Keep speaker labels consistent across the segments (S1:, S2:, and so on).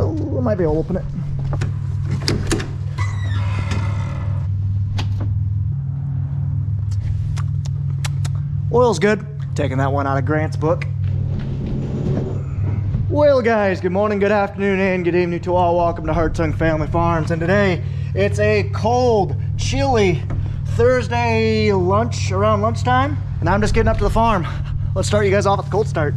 S1: Oh, I might be able to open it. Oil's good. Taking that one out of Grant's book. Well guys, good morning, good afternoon, and good evening to all. Welcome to Hartung Family Farms. And today, it's a cold, chilly Thursday lunch, around lunchtime. And I'm just getting up to the farm. Let's start you guys off with the cold start.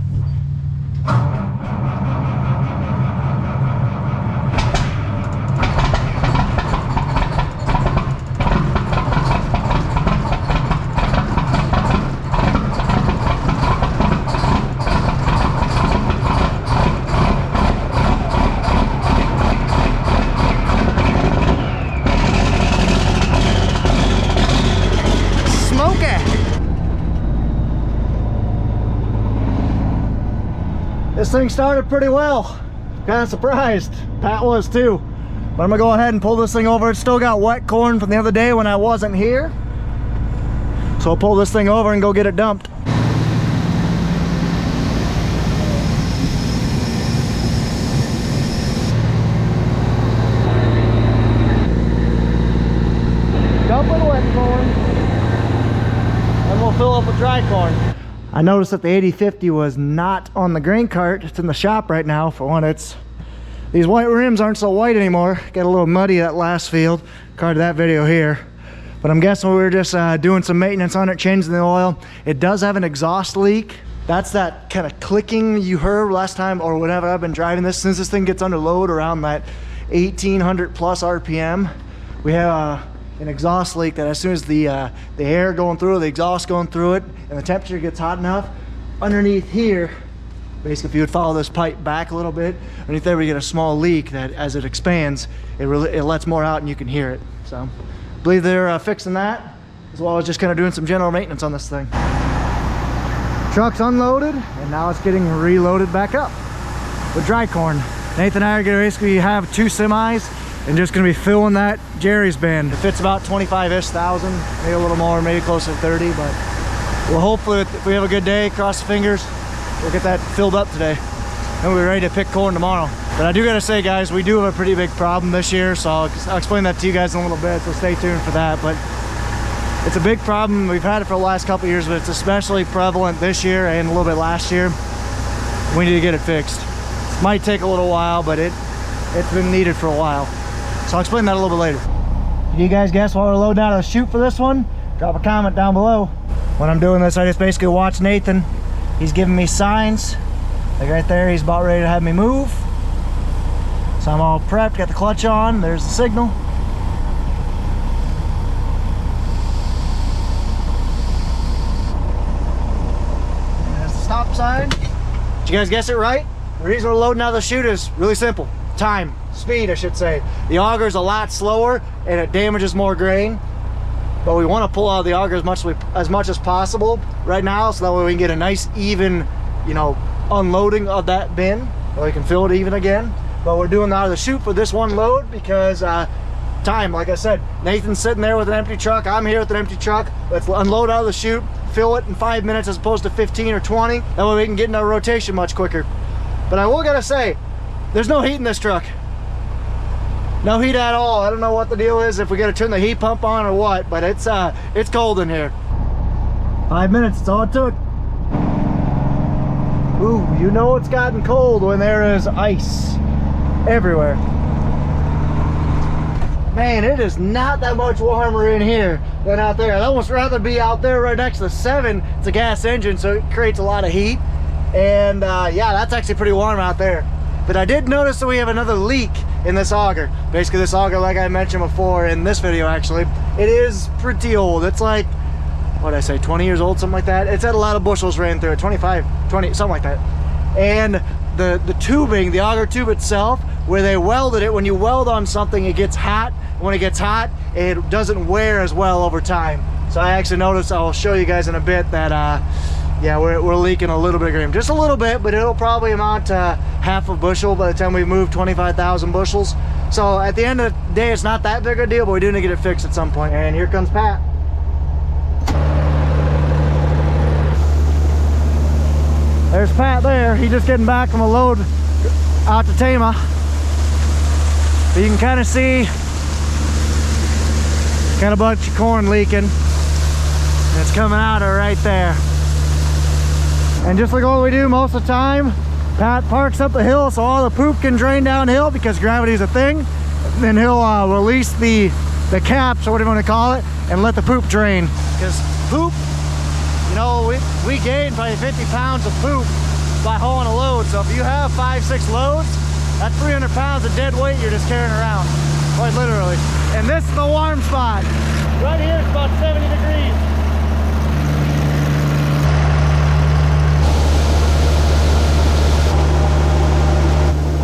S1: This thing started pretty well. Kind of surprised. Pat was too. But I'm gonna go ahead and pull this thing over. It's still got wet corn from the other day when I wasn't here. So I'll pull this thing over and go get it dumped. Dumping wet corn. And we'll fill up with dry corn. I noticed that the 8050 was not on the grain cart. It's in the shop right now. For one, these white rims aren't so white anymore. Got a little muddy that last field. Card that video here. But I'm guessing we were just doing some maintenance on it, changing the oil. It does have an exhaust leak. That's that kind of clicking you heard last time or whenever I've been driving this. Since this thing gets under load around that 1800 plus RPM, we have an exhaust leak that as soon as the air going through, the exhaust going through it, and the temperature gets hot enough, underneath here, basically if you would follow this pipe back a little bit, underneath there we get a small leak that as it expands, it lets more out and you can hear it. So I believe they're fixing that, as well as just kind of doing some general maintenance on this thing. Truck's unloaded, and now it's getting reloaded back up with dry corn. Nathan and I are going to basically have 2 semis and just going to be filling that Jerry's bin. It fits about 25-ish thousand, maybe a little more, maybe closer to 30, but we'll hopefully, if we have a good day, cross the fingers, we'll get that filled up today. And we'll be ready to pick corn tomorrow. But I do got to say, guys, we do have a pretty big problem this year, so I'll explain that to you guys in a little bit, so stay tuned for that. But it's a big problem. We've had it for the last couple of years, but it's especially prevalent this year and a little bit last year. We need to get it fixed. It might take a little while, but it's been needed for a while. So I'll explain that a little bit later. Can you guys guess what we're loading out of the chute for this one? Drop a comment down below. When I'm doing this, I just basically watch Nathan. He's giving me signs. Like right there, he's about ready to have me move. So I'm all prepped, got the clutch on, there's the signal. There's the stop sign. Did you guys guess it right? The reason we're loading out of the chute is really simple. Time. Speed, I should say. The auger's a lot slower and it damages more grain, but we want to pull out of the auger as much as possible right now, so that way we can get a nice even, you know, unloading of that bin, or we can fill it even again. But we're doing that out of the chute for this one load because time, like I said, Nathan's sitting there with an empty truck, I'm here with an empty truck. Let's unload out of the chute, fill it in 5 minutes as opposed to 15 or 20. That way we can get into a rotation much quicker. But I will gotta say, there's no heat in this truck. No heat at all. I don't know what the deal is, if we gotta turn the heat pump on or what, but it's cold in here. 5 minutes, that's all it took. Ooh, you know it's gotten cold when there is ice everywhere. Man, it is not that much warmer in here than out there. I'd almost rather be out there right next to the 7. It's a gas engine, so it creates a lot of heat. And yeah, that's actually pretty warm out there. But I did notice that we have another leak in this auger. Basically this auger, like I mentioned before in this video actually, it is pretty old. It's like, what did I say, 20 years old, something like that. It's had a lot of bushels ran through it, 25, 20, something like that. And the tubing, the auger tube itself, where they welded it, when you weld on something, it gets hot. When it gets hot, it doesn't wear as well over time. So I actually noticed, I'll show you guys in a bit, that yeah, we're leaking a little bit of grain, just a little bit, but it'll probably amount to half a bushel by the time we move 25,000 bushels. So at the end of the day, it's not that big a deal, but we do need to get it fixed at some point. And here comes Pat. There's Pat there. He's just getting back from a load out to Tama. But you can kind of see, got a bunch of corn leaking. And it's coming out of right there. And just like what we do most of the time, Pat parks up the hill so all the poop can drain downhill because gravity is a thing. And then he'll release the caps, or whatever you want to call it, and let the poop drain. Because poop, you know, we gain probably 50 pounds of poop by hauling a load. So if you have 5-6 loads, that's 300 pounds of dead weight you're just carrying around, quite literally. And this is the warm spot. Right here it's about 70 degrees.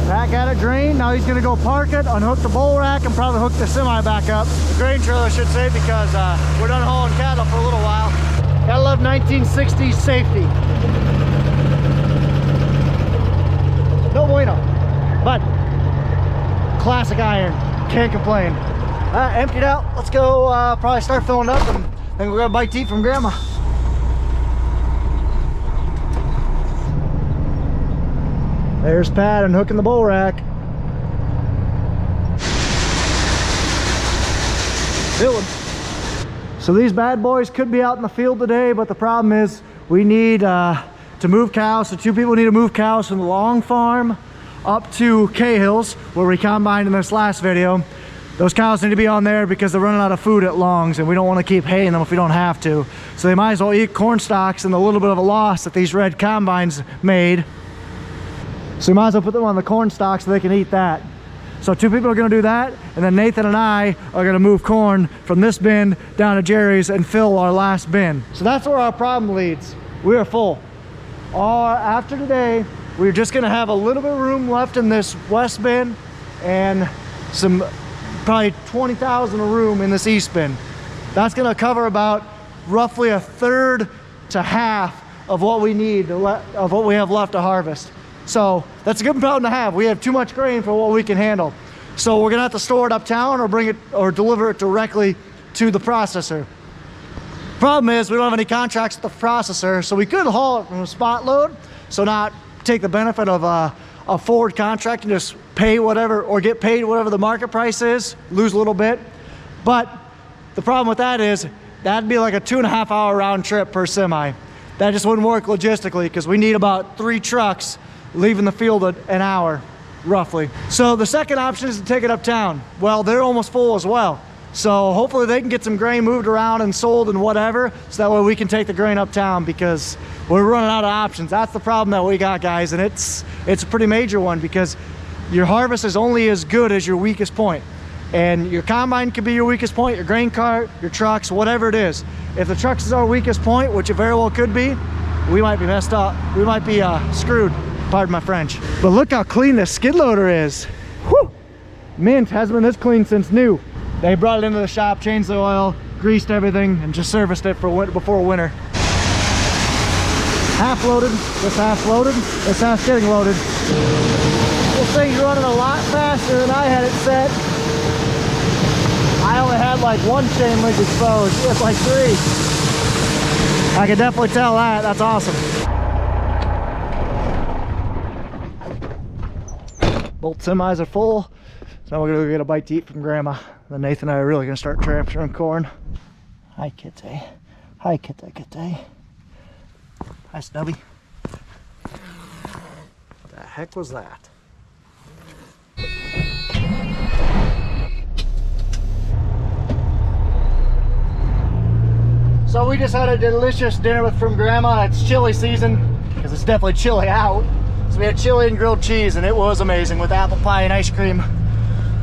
S1: That got it drained. Now he's gonna go park it, unhook the bull rack, and probably hook the semi back up. The grain trailer, I should say, because we're done hauling cattle for a little while. Gotta love 1960s safety. No bueno. But classic iron, can't complain. Emptied out. Let's go probably start filling up, and then we'll grab a bite to eat from Grandma. There's Pat unhooking the bull rack. Filling. So these bad boys could be out in the field today, but the problem is we need to move cows. So 2 people need to move cows from the long farm up to Cahill's, where we combined in this last video. Those cows need to be on there because they're running out of food at Long's, and we don't want to keep haying them if we don't have to. So they might as well eat corn stalks and the little bit of a loss that these red combines made. So we might as well put them on the corn stalk so they can eat that. So 2 people are going to do that, and then Nathan and I are going to move corn from this bin down to Jerry's and fill our last bin. So that's where our problem leads. We are full. After today, we're just going to have a little bit of room left in this west bin and some probably 20,000 of room in this east bin. That's going to cover about roughly 1/3 to half of what we need of what we have left to harvest. So that's a good problem to have. We have too much grain for what we can handle. So we're gonna have to store it uptown or bring it or deliver it directly to the processor. Problem is we don't have any contracts with the processor, so we could haul it from a spot load, so not take the benefit of a forward contract and just pay whatever, or get paid whatever the market price is, lose a little bit. But the problem with that is that'd be like a 2.5 hour round trip per semi. That just wouldn't work logistically because we need about 3 trucks leaving the field an hour, roughly. So the second option is to take it uptown. Well, they're almost full as well. So hopefully they can get some grain moved around and sold and whatever, so that way we can take the grain uptown because we're running out of options. That's the problem that we got, guys, and it's a pretty major one because your harvest is only as good as your weakest point. And your combine could be your weakest point, your grain cart, your trucks, whatever it is. If the trucks is our weakest point, which it very well could be, we might be messed up. We might be screwed. Pardon my French. But look how clean this skid loader is. Whew! Mint hasn't been this clean since new. They brought it into the shop, changed the oil, greased everything, and just serviced it for before winter. Half loaded, this half loaded, this half's getting loaded. This thing's running a lot faster than I had it set. I only had like 1 chain link exposed. It's like 3. I can definitely tell that. That's awesome. Both semis are full, so now we're gonna go get a bite to eat from Grandma. Then Nathan and I are really gonna start transferring corn. Hi, Kitty. Hi, Kitty, Kitty. Hi, Snubby. What the heck was that? So we just had a delicious dinner from Grandma. It's chili season, because it's definitely chilly out. So we had chili and grilled cheese, and it was amazing with apple pie and ice cream.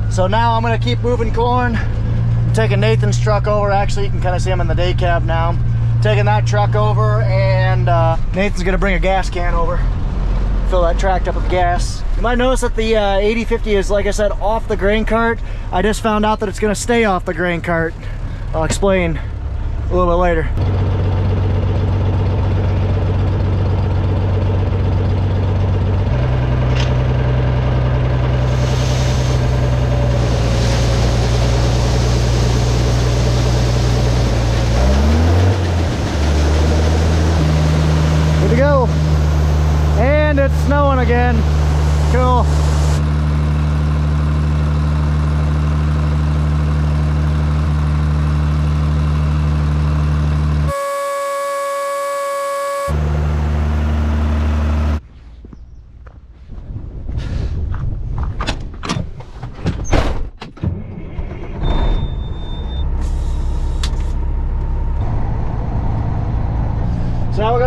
S1: So now I'm gonna keep moving corn. I'm taking Nathan's truck over. Actually, you can kind of see him in the day cab now. Taking that truck over, and Nathan's gonna bring a gas can over. Fill that tract up with gas. You might notice that the 8050 is, like I said, off the grain cart. I just found out that it's gonna stay off the grain cart. I'll explain a little bit later. It's snowing again. Cool.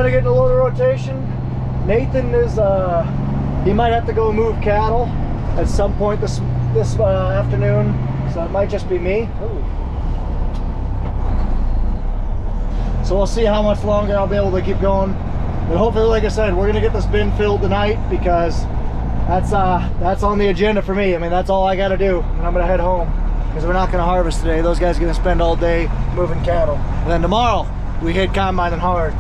S1: gonna get in a load of rotation. Nathan is, he might have to go move cattle at some point this afternoon, so it might just be me. Ooh. So we'll see how much longer I'll be able to keep going. But hopefully, like I said, we're gonna get this bin filled tonight, because that's on the agenda for me. I mean, that's all I gotta do, and I'm gonna head home because we're not gonna harvest today. Those guys are gonna spend all day moving cattle, and then tomorrow we hit combining hard.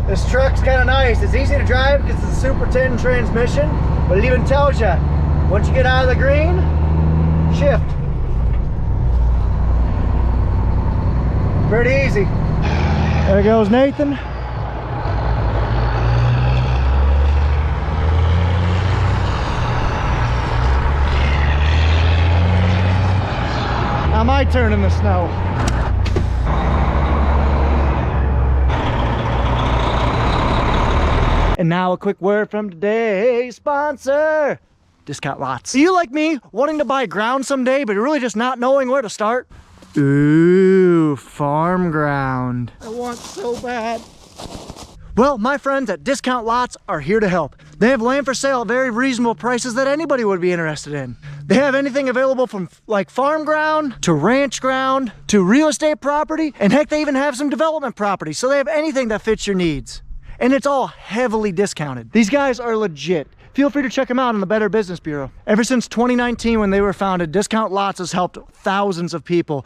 S1: This truck's kind of nice. It's easy to drive because it's a Super 10 transmission, but it even tells you once you get out of the green, shift. Pretty easy. There goes Nathan. Now my turn in the snow. And now a quick word from today's sponsor, Discount Lots. Are you like me, wanting to buy ground someday, but really just not knowing where to start? Ooh, farm ground. I want so bad. Well, my friends at Discount Lots are here to help. They have land for sale at very reasonable prices that anybody would be interested in. They have anything available from like farm ground to ranch ground to real estate property, and heck, they even have some development property. So they have anything that fits your needs. And it's all heavily discounted. These guys are legit. Feel free to check them out on the Better Business Bureau. Ever since 2019, when they were founded, Discount Lots has helped thousands of people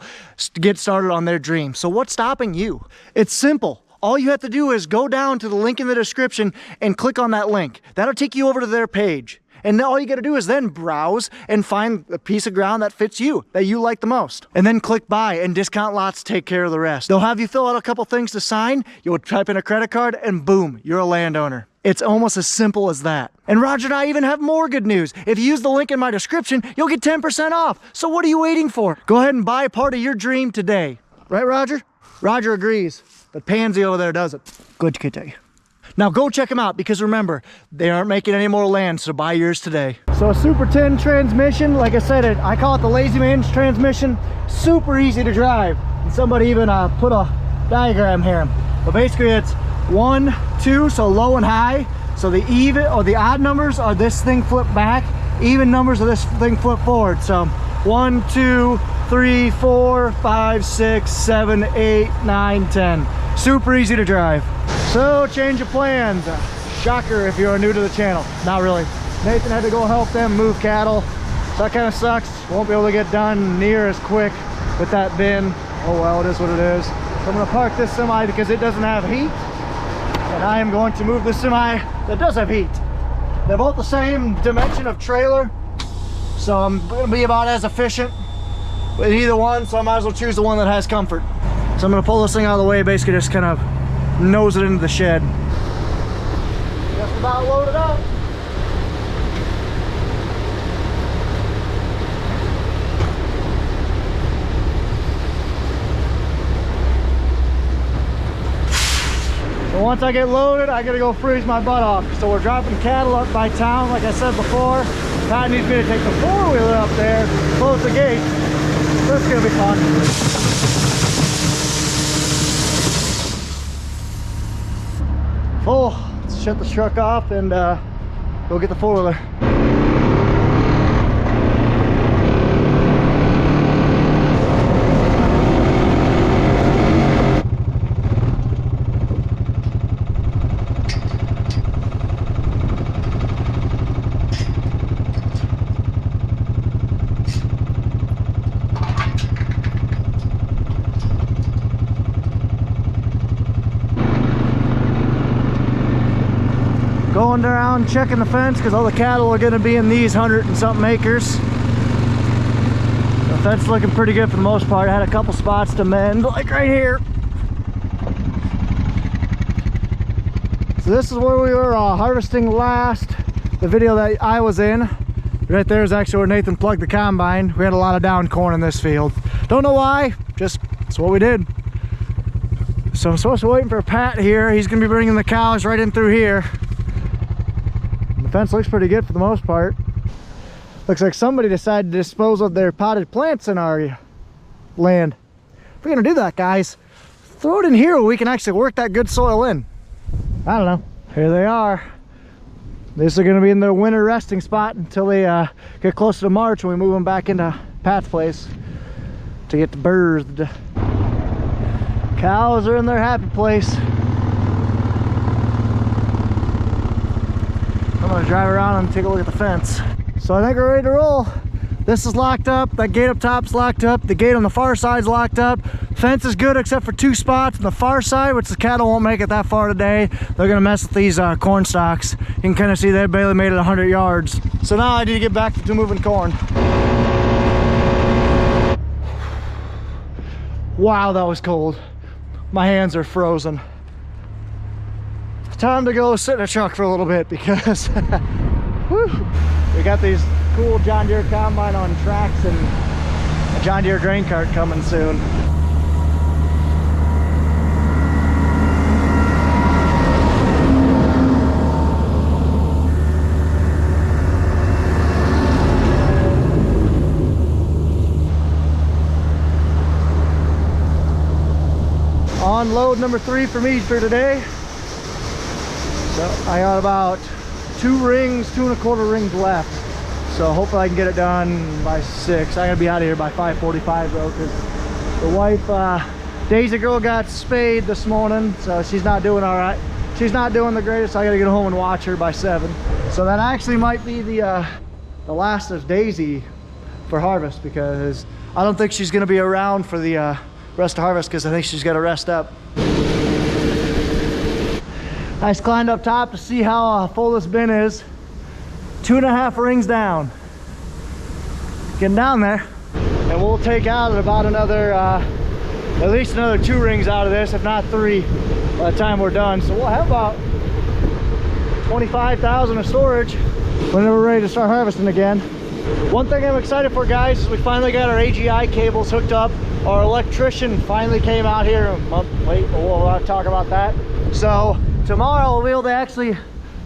S1: get started on their dream. So what's stopping you? It's simple. All you have to do is go down to the link in the description and click on that link. That'll take you over to their page. And all you gotta do is then browse and find a piece of ground that fits you, that you like the most. And then click buy, and Discount Lots take care of the rest. They'll have you fill out a couple things to sign, you'll type in a credit card, and boom, you're a landowner. It's almost as simple as that. And Roger and I even have more good news. If you use the link in my description, you'll get 10% off. So what are you waiting for? Go ahead and buy part of your dream today. Right, Roger? Roger agrees, but Pansy over there doesn't. Good kitty. Now go check them out, because remember, they aren't making any more land, so buy yours today. So a Super 10 transmission, like I said, I call it the lazy man's transmission. Super easy to drive. And somebody even put a diagram here. But basically it's 1, 2, so low and high. So the even or the odd numbers are this thing flipped back. Even numbers are this thing flipped forward. So 1, 2, 3, 4, 5, 6, 7, 8, 9, 10. Super easy to drive. So change of plans. Shocker if you're new to the channel. Not really. Nathan had to go help them move cattle. So that kind of sucks. Won't be able to get done near as quick with that bin. Oh well, it is what it is. So I'm gonna park this semi because it doesn't have heat. And I am going to move the semi that does have heat. They're both the same dimension of trailer. So I'm gonna be about as efficient with either one. So I might as well choose the one that has comfort. So I'm gonna pull this thing out of the way, basically just kind of nose it into the shed. Just about loaded up. So once I get loaded, I gotta go freeze my butt off. So we're dropping cattle up by town, like I said before. Pat needs me to take the four-wheeler up there, close the gate. So it's gonna be fun. Full. Let's shut the truck off and go get the four-wheeler. Going around checking the fence because all the cattle are going to be in these 100 and something acres. The fence looking pretty good for the most part. I had a couple spots to mend, like right here. So this is where we were harvesting last. The video that I was in. Right there is actually where Nathan plugged the combine. We had a lot of down corn in this field. Don't know why, just that's what we did. So I'm supposed to be waiting for Pat here. He's going to be bringing the cows right in through here. The fence looks pretty good for the most part. Looks like somebody decided to dispose of their potted plants in our land. If we're gonna do that, guys, throw it in here where we can actually work that good soil in. I don't know. Here they are. This is gonna be in their winter resting spot until they get closer to March when we move them back into Pat's place to get birthed. Cows are in their happy place. I'm gonna drive around and take a look at the fence. So I think we're ready to roll. This is locked up, that gate up top's locked up, the gate on the far side's locked up. Fence is good except for 2 spots on the far side, which the cattle won't make it that far today. They're gonna mess with these corn stalks. You can kind of see they barely made it 100 yards. So now I need to get back to moving corn. Wow, that was cold. My hands are frozen. Time to go sit in a truck for a little bit because whew, we got these cool John Deere combine on tracks and a John Deere grain cart coming soon. On load number 3 for me for today. So I got about 2 rings, 2 1/4 rings left. So hopefully I can get it done by 6. I gotta be out of here by 5:45 though, because the wife, Daisy girl, got spayed this morning, so she's not doing all right. She's not doing the greatest. So I gotta get home and watch her by 7. So that actually might be the last of Daisy for harvest, because I don't think she's gonna be around for the rest of harvest, because I think she's got to rest up. I just climbed up top to see how full this bin is. 2.5 rings down. Getting down there. And we'll take out about another, at least another 2 rings out of this, if not 3, by the time we're done. So we'll have about 25,000 of storage whenever we're ready to start harvesting again. One thing I'm excited for, guys, is we finally got our AGI cables hooked up. Our electrician finally came out here a month late, but we'll talk about that. So tomorrow we'll be able to actually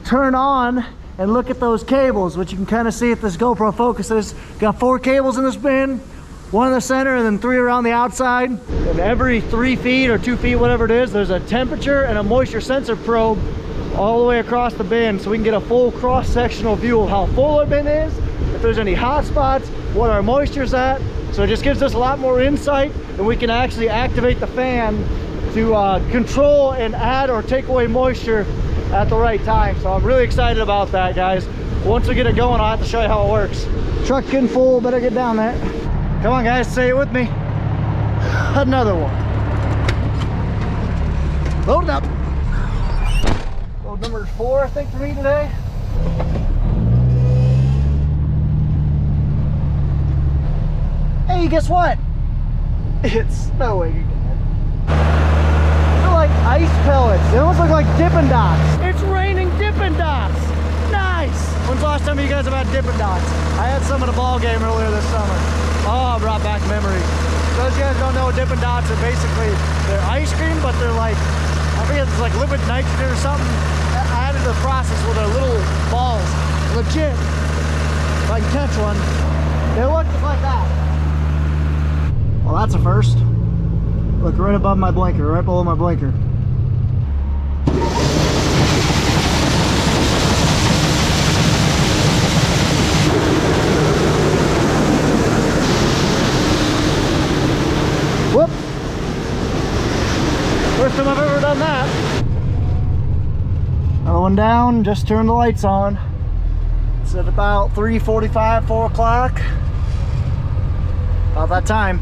S1: turn on and look at those cables, which you can kind of see if this GoPro focuses. Got 4 cables in this bin, 1 in the center and then 3 around the outside. And every 3 feet or 2 feet, whatever it is, there's a temperature and a moisture sensor probe all the way across the bin, so we can get a full cross-sectional view of how full our bin is, if there's any hot spots, what our moisture's at. So it just gives us a lot more insight, and we can actually activate the fan to control and add or take away moisture at the right time. So I'm really excited about that, guys. Once we get it going, I'll have to show you how it works. Truck getting full, better get down there. Come on, guys, say it with me. Another one. Load it up. Load number 4, I think, for me today. Hey, guess what? It's snowing again. They're like ice pellets. They almost look like Dippin' Dots. It's raining Dippin' Dots. Nice. When's the last time you guys have had Dippin' Dots? I had some at a ball game earlier this summer. Oh, brought back memories. Those of you guys don't know, Dippin' Dots are basically, they're ice cream, but they're like, I forget, it's like liquid nitrogen or something added to the process with their little balls. Legit. If I can catch one. They look just like that. Well, that's a first. Look, right above my blinker, right below my blinker. Whoop! First time I've ever done that. Another one down, just turned the lights on. It's at about 3:45, 4 o'clock. About that time.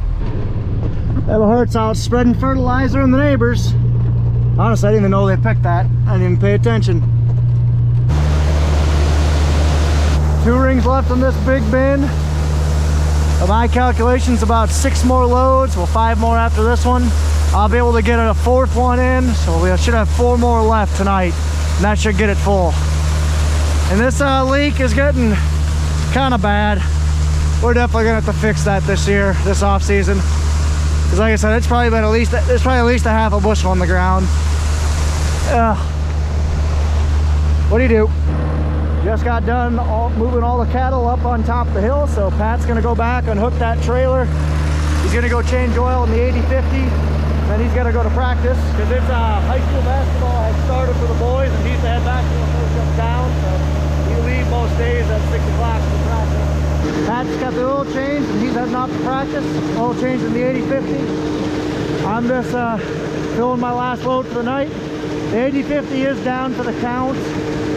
S1: Ever hurts out spreading fertilizer in the neighbors. Honestly, I didn't even know they picked that. I didn't even pay attention. 2 rings left on this big bin. By my calculations, about 6 more loads. Well, 5 more after this one. I'll be able to get a 4th one in, so we should have 4 more left tonight, and that should get it full. And this leak is getting kind of bad. We're definitely gonna have to fix that this year, this off season. Because like I said, it's probably been there's probably at least a half a bushel on the ground. What do you do? Just got done moving all the cattle up on top of the hill, so Pat's gonna go back, unhook that trailer. He's gonna go change oil in the 80/50. Then he's gonna go to practice because it's high school basketball has started for the boys, and he's to head back to the first uptown. So he leave most days at 6 o'clock for practice. Pat's got the oil change, and he's heading off to practice. Oil change in the 80/50. I'm just filling my last load for the night. The 80/50 is down for the count.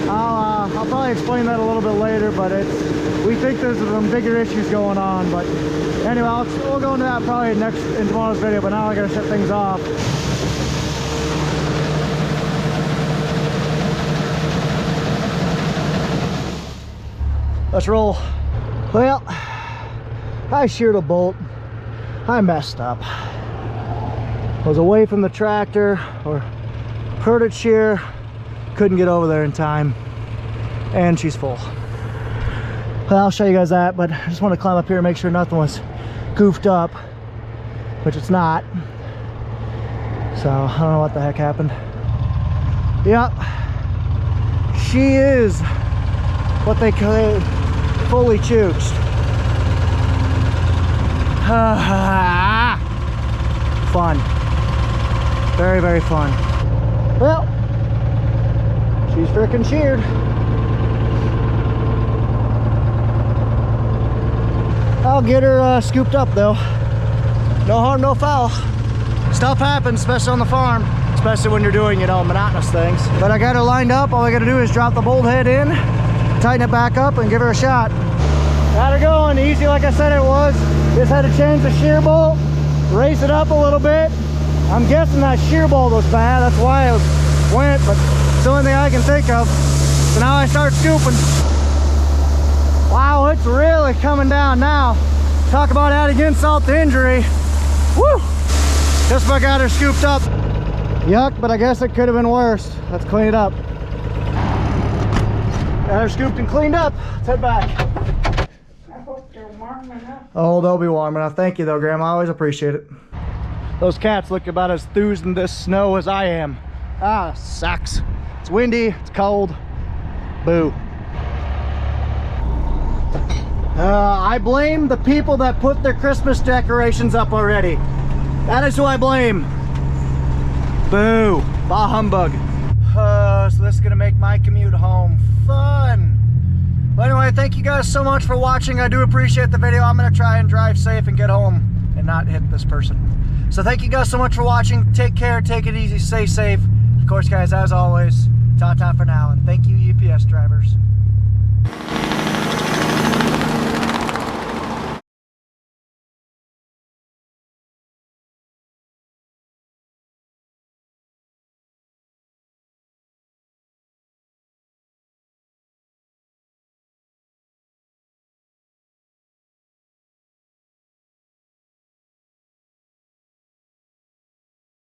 S1: I'll probably explain that a little bit later, but we think there's some bigger issues going on. But anyway, we'll go into that probably in tomorrow's video, but now I gotta shut things off. Let's roll. Well, I sheared a bolt. I messed up. Was away from the tractor, or heard it shear, couldn't get over there in time, and she's full. Well, I'll show you guys that, but I just want to climb up here and make sure nothing was goofed up, which it's not. So I don't know what the heck happened. Yep, she is what they call fully chooched. Fun, very, very fun. Well, she's freaking sheared. I'll get her scooped up though. No harm, no foul. Stuff happens, especially on the farm, especially when you're doing, you know, monotonous things. But I got her lined up. All I gotta do is drop the bolt head in, tighten it back up, and give her a shot. Got her going, easy like I said it was. Just had to change the shear bolt, raise it up a little bit. I'm guessing that shear bolt was bad, that's why it went, but it's the only thing I can think of. So now I start scooping. Wow, it's really coming down now. Talk about adding insult to injury. Woo! Just about got her scooped up. Yuck, but I guess it could have been worse. Let's clean it up. Got her scooped and cleaned up. Let's head back.
S2: I hope they're warm enough.
S1: Oh, they'll be warm enough. Thank you though, Grandma. I always appreciate it. Those cats look about as enthused in this snow as I am. Ah, sucks. It's windy, it's cold. Boo. I blame the people that put their Christmas decorations up already. That is who I blame. Boo. Bah humbug. So this is gonna make my commute home fun. But anyway, thank you guys so much for watching. I do appreciate the video. I'm gonna try and drive safe and get home and not hit this person. So thank you guys so much for watching. Take care, take it easy, stay safe. Of course, guys, as always, ta-ta for now, and thank you, UPS drivers.